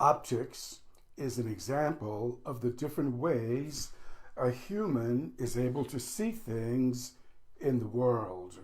Optics is an example of the different ways a human is able to see things in the world.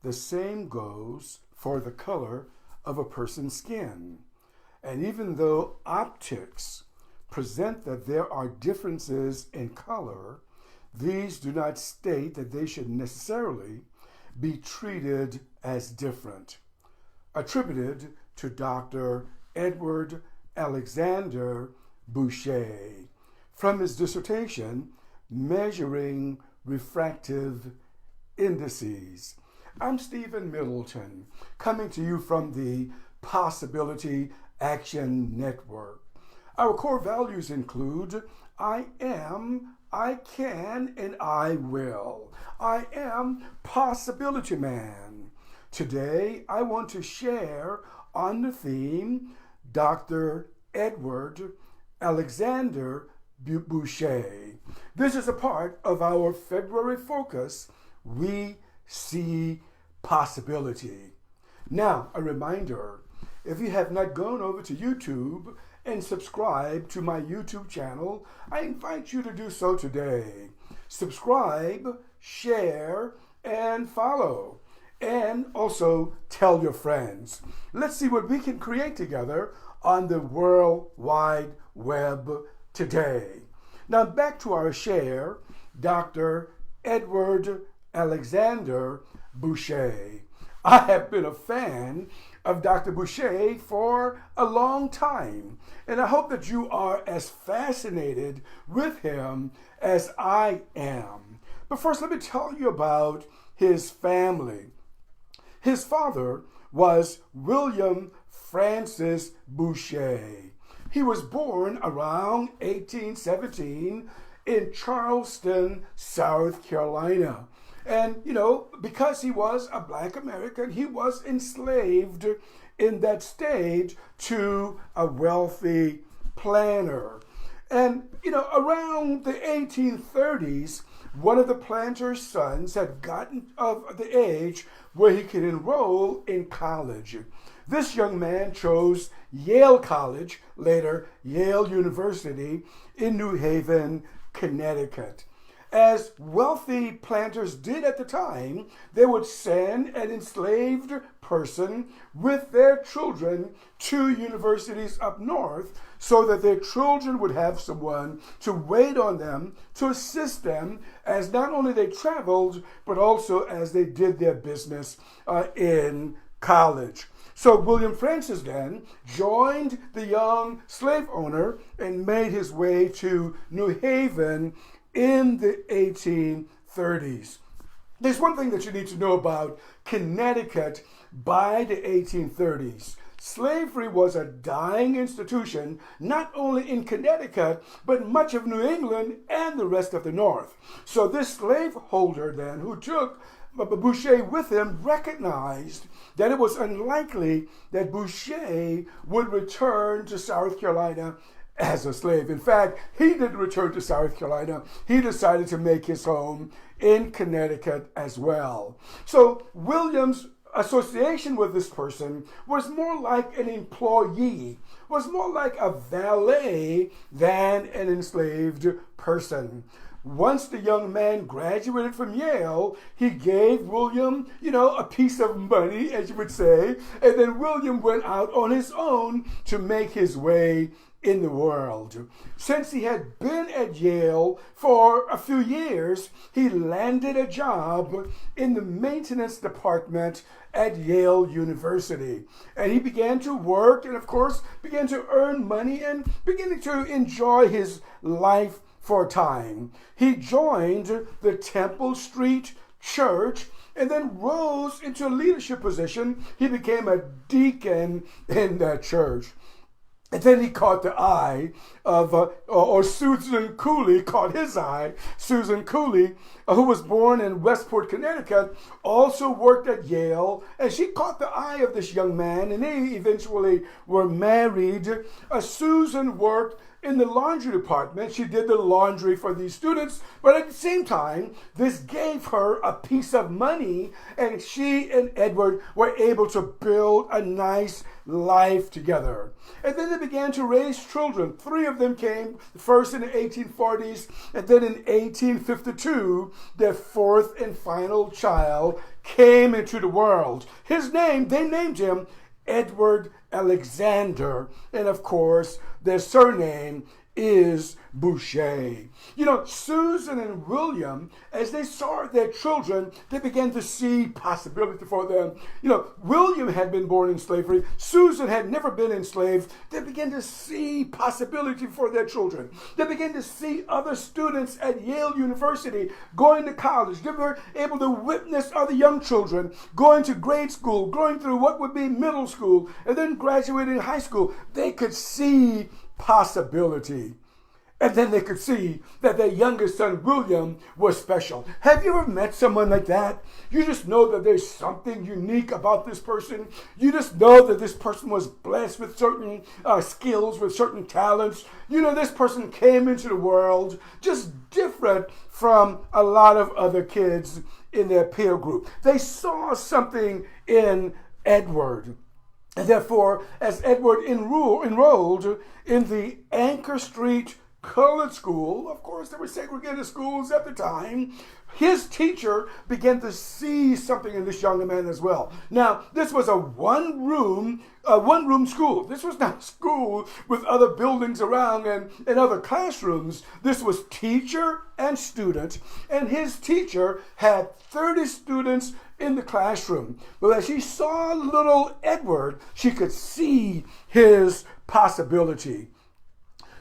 The same goes for the color of a person's skin. And even though optics present that there are differences in color, these do not state that they should necessarily be treated as different. Attributed to Dr. Edward Alexander Bouchet from his dissertation, Measuring Refractive Indices. I'm Stephen Middleton, coming to you from the Possibility Action Network. Our core values include I am, I can, and I will. I am Possibility Man. Today, I want to share on the theme Dr. Edward Alexander Bouchet. This is a part of our February focus, We See Possibility. Now, a reminder, if you have not gone over to YouTube and subscribed to my YouTube channel, I invite you to do so today. Subscribe, share, and follow. And also tell your friends. Let's see what we can create together on the World Wide Web today. Now back to our share, Dr. Edward Alexander Bouchet. I have been a fan of Dr. Bouchet for a long time, and I hope that you are as fascinated with him as I am. But first, let me tell you about his family. His father was William Francis Bouchet. He was born around 1817 in Charleston, South Carolina. And, because he was a Black American, he was enslaved in that state to a wealthy planter. And, around the 1830s, one of the planter's sons had gotten of the age where he could enroll in college. This young man chose Yale College, later Yale University, in New Haven, Connecticut. As wealthy planters did at the time, they would send an enslaved person with their children to universities up north so that their children would have someone to wait on them, to assist them as not only they traveled, but also as they did their business in college. So William Francis then joined the young slave owner and made his way to New Haven in the 1830s. There's one thing that you need to know about Connecticut by the 1830s. Slavery was a dying institution, not only in Connecticut, but much of New England and the rest of the North. So this slaveholder then, who took Bouchet with him, recognized that it was unlikely that Bouchet would return to South Carolina as a slave. In fact, he didn't return to South Carolina. He decided to make his home in Connecticut as well. So William's association with this person was more like an employee, was more like a valet than an enslaved person. Once the young man graduated from Yale, he gave William, a piece of money, as you would say, and then William went out on his own to make his way in the world. Since he had been at Yale for a few years, he landed a job in the maintenance department at Yale University. And he began to work and, of course, began to earn money and beginning to enjoy his life for a time. He joined the Temple Street Church and then rose into a leadership position. He became a deacon in that church. And then he caught the eye of, or Susan Cooley caught his eye. Susan Cooley who was born in Westport, Connecticut, also worked at Yale, and she caught the eye of this young man, and they eventually were married. Susan worked in the laundry department. She did the laundry for these students, but at the same time, this gave her a piece of money, and she and Edward were able to build a nice life together. And then they began to raise children. 3 of them came, first in the 1840s, and then in 1852, their 4th and final child came into the world. His name, they named him Edward Alexander, and of course, their surname is Bouchet. You know, Susan and William, as they saw their children, they began to see possibility for them. You know, William had been born in slavery. Susan had never been enslaved. They began to see possibility for their children. They began to see other students at Yale University going to college. They were able to witness other young children going to grade school, going through what would be middle school, and then graduating high school. They could see possibility. And then they could see that their youngest son, William, was special. Have you ever met someone like that? You just know that there's something unique about this person. You just know that this person was blessed with certain skills, with certain talents. You know, this person came into the world just different from a lot of other kids in their peer group. They saw something in Edward. And therefore, as Edward enrolled in the Anchor Street Colored School, of course there were segregated schools at the time, his teacher began to see something in this young man as well. Now, this was a one-room school. This was not a school with other buildings around and other classrooms. This was teacher and student, and his teacher had 30 students in the classroom. But as she saw little Edward, she could see his possibility.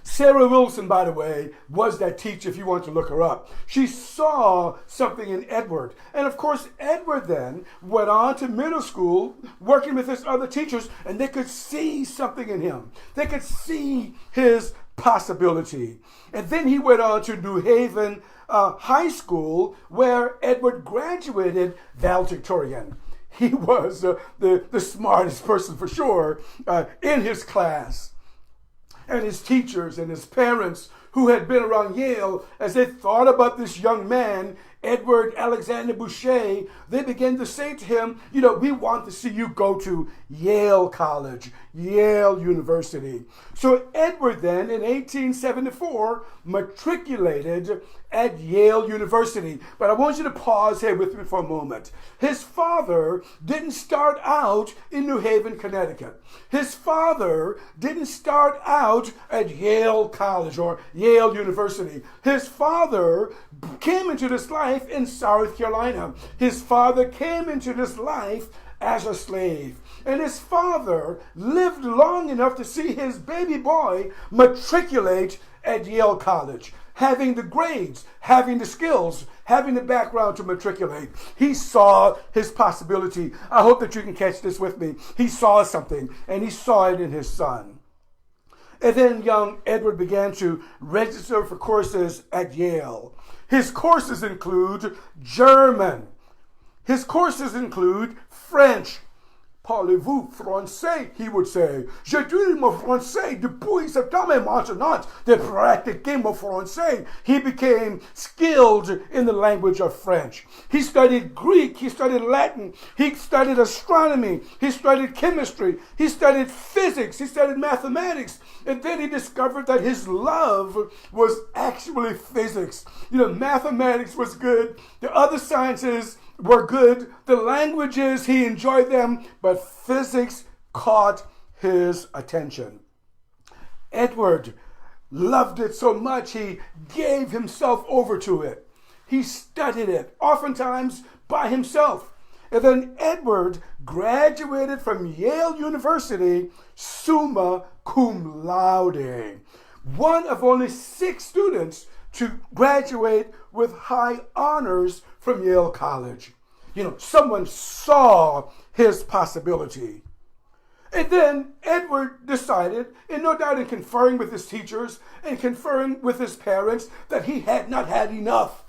Sarah Wilson, by the way, was that teacher if you want to look her up. She saw something in Edward. And of course, Edward then went on to middle school working with his other teachers, and they could see something in him. They could see his possibility. And then he went on to New Haven High School, where Edward graduated valedictorian. He was the smartest person for sure in his class. And his teachers and his parents who had been around Yale, as they thought about this young man, Edward Alexander Bouchet, they began to say to him, you know, we want to see you go to Yale College, Yale University. So Edward then, in 1874, matriculated at Yale University. But I want you to pause here with me for a moment. His father didn't start out in New Haven, Connecticut. His father didn't start out at Yale College or Yale University. His father came into this life in South Carolina. His father came into this life as a slave. And his father lived long enough to see his baby boy matriculate at Yale College, having the grades, having the skills, having the background to matriculate. He saw his possibility. I hope that you can catch this with me. He saw something, and he saw it in his son. And then young Edward began to register for courses at Yale. His courses include German. His courses include French. Parlez-vous français, he would say. J'étudie mon français depuis septembre maintenant de pratiquer mon français. He became skilled in the language of French. He studied Greek, he studied Latin, he studied astronomy, he studied chemistry, he studied physics, he studied mathematics, and then he discovered that his love was actually physics. You know, mathematics was good, the other sciences were good, the languages, he enjoyed them, but physics caught his attention. Edward loved it so much, he gave himself over to it. He studied it, oftentimes by himself. And then Edward graduated from Yale University summa cum laude, one of only 6 students to graduate with high honors from Yale College. You know, someone saw his possibility. And then Edward decided, and no doubt in conferring with his teachers and conferring with his parents, that he had not had enough.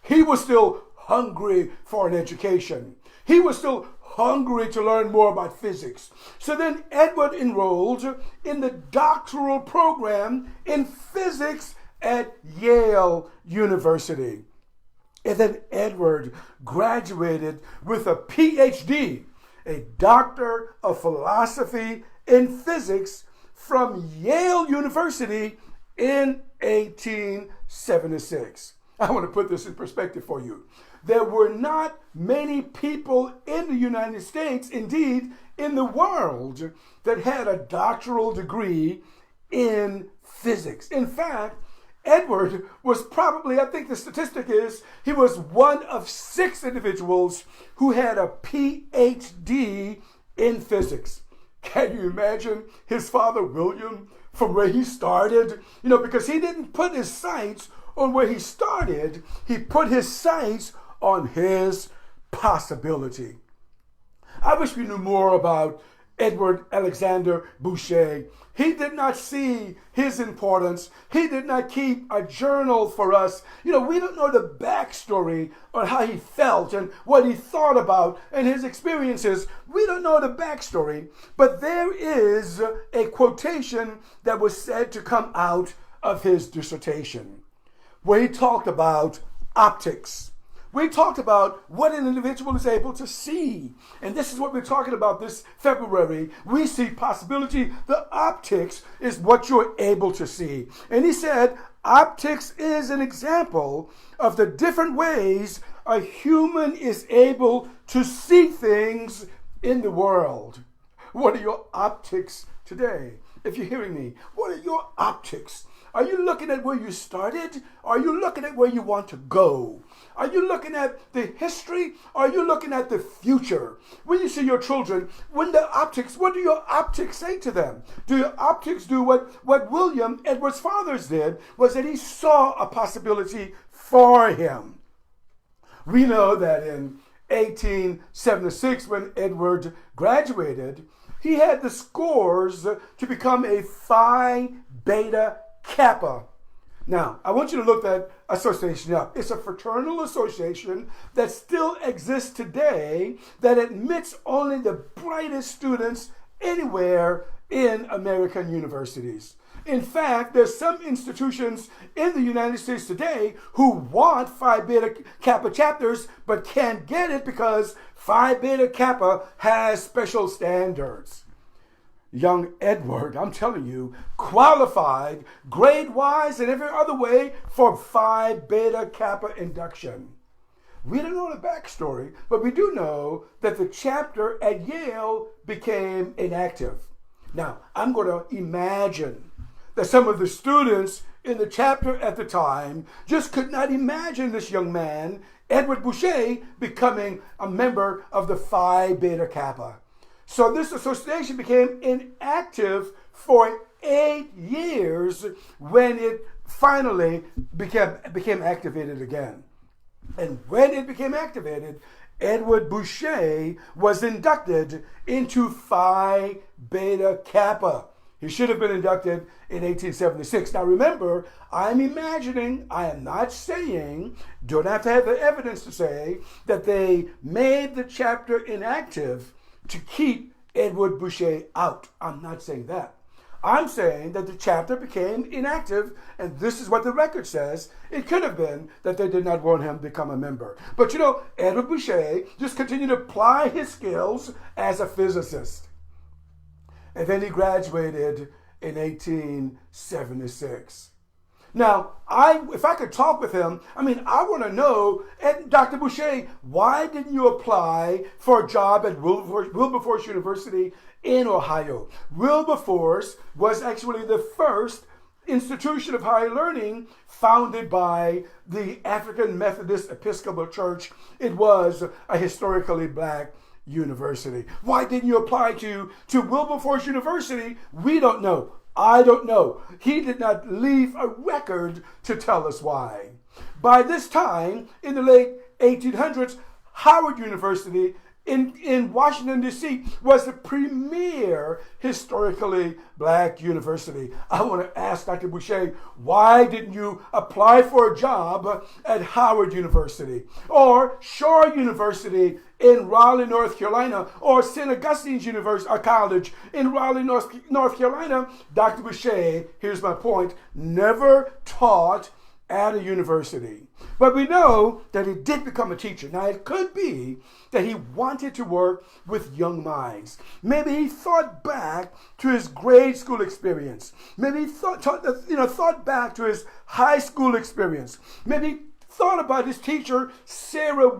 He was still hungry for an education. He was still hungry to learn more about physics. So then Edward enrolled in the doctoral program in physics at Yale University. And then Edward graduated with a PhD, a Doctor of Philosophy in Physics from Yale University in 1876. I want to put this in perspective for you. There were not many people in the United States, indeed in the world, that had a doctoral degree in physics. In fact, Edward was probably, I think the statistic is, he was one of 6 individuals who had a PhD in physics. Can you imagine his father, William, from where he started? Because he didn't put his sights on where he started, he put his sights on his possibility. I wish we knew more about Edward Alexander Bouchet. He did not see his importance. He did not keep a journal for us. We don't know the backstory on how he felt and what he thought about and his experiences. We don't know the backstory, but there is a quotation that was said to come out of his dissertation, where he talked about optics. We talked about what an individual is able to see. And this is what we're talking about this February. We see possibility. The optics is what you're able to see. And he said, optics is an example of the different ways a human is able to see things in the world. What are your optics today? If you're hearing me, what are your optics? Are you looking at where you started? Are you looking at where you want to go? Are you looking at the history? Are you looking at the future? When you see your children, what do your optics say to them? Do your optics do what William, Edward's father, did, was that he saw a possibility for him. We know that in 1876, when Edward graduated, he had the scores to become a Phi Beta Kappa. Now, I want you to look that association up. It's a fraternal association that still exists today that admits only the brightest students anywhere in American universities. In fact, there's some institutions in the United States today who want Phi Beta Kappa chapters but can't get it because Phi Beta Kappa has special standards. Young Edward, I'm telling you, qualified grade-wise and every other way for Phi Beta Kappa induction. We don't know the backstory, but we do know that the chapter at Yale became inactive. Now, I'm going to imagine that some of the students in the chapter at the time just could not imagine this young man, Edward Bouchet, becoming a member of the Phi Beta Kappa. So this association became inactive for 8 years when it finally became activated again. And when it became activated, Edward Bouchet was inducted into Phi Beta Kappa. He should have been inducted in 1876. Now remember, I'm imagining, I am not saying, don't have to have the evidence to say, that they made the chapter inactive to keep Edward Bouchet out. I'm not saying that. I'm saying that the chapter became inactive, and this is what the record says. It could have been that they did not want him to become a member. But Edward Bouchet just continued to apply his skills as a physicist. And then he graduated in 1876. Now, if I could talk with him, I want to know, Dr. Bouchet, why didn't you apply for a job at Wilberforce University in Ohio? Wilberforce was actually the first institution of higher learning founded by the African Methodist Episcopal Church. It was a historically black university. Why didn't you apply to Wilberforce University? We don't know. I don't know. He did not leave a record to tell us why. By this time, in the late 1800s, Howard University in Washington, D.C. was the premier historically black university. I want to ask Dr. Bouchet, why didn't you apply for a job at Howard University or Shore University in Raleigh, North Carolina, or St. Augustine's University College in Raleigh, North Carolina? Dr. Bouchet, here's my point, never taught at a university. But we know that he did become a teacher. Now, it could be that he wanted to work with young minds. Maybe he thought back to his grade school experience. Maybe he thought back to his high school experience. Maybe he thought about his teacher, Sarah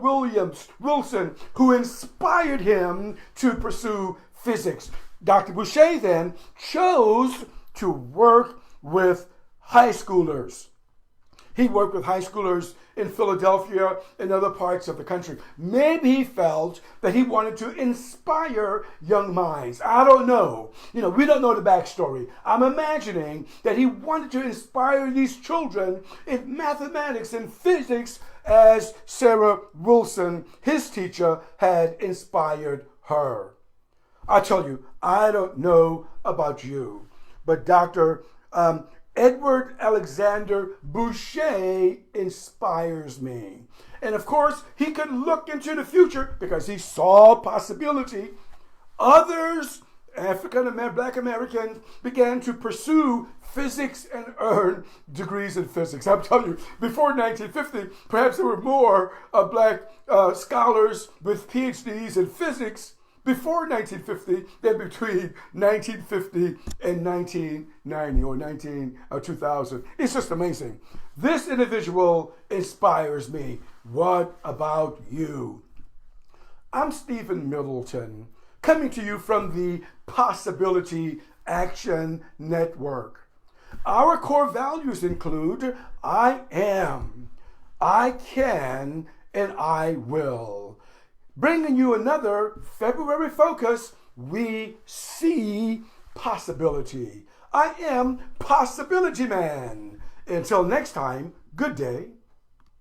Wilson, who inspired him to pursue physics. Dr. Bouchet then chose to work with high schoolers. He worked with high schoolers in Philadelphia and other parts of the country. Maybe he felt that he wanted to inspire young minds. I don't know. We don't know the backstory. I'm imagining that he wanted to inspire these children in mathematics and physics as Sarah Wilson, his teacher, had inspired her. I tell you, I don't know about you, but Dr. Edward Alexander Bouchet inspires me. And of course, he could look into the future because he saw possibility. Others, African American, Black Americans, began to pursue physics and earn degrees in physics. I'm telling you, before 1950, perhaps there were more black scholars with PhDs in physics before 1950 than between 1950 and 1990 or 2000. It's just amazing. This individual inspires me. What about you? I'm Stephen Middleton, coming to you from the Possibility Action Network. Our core values include I am, I can, and I will. Bringing you another February focus, we see possibility. I am Possibility Man. Until next time, good day.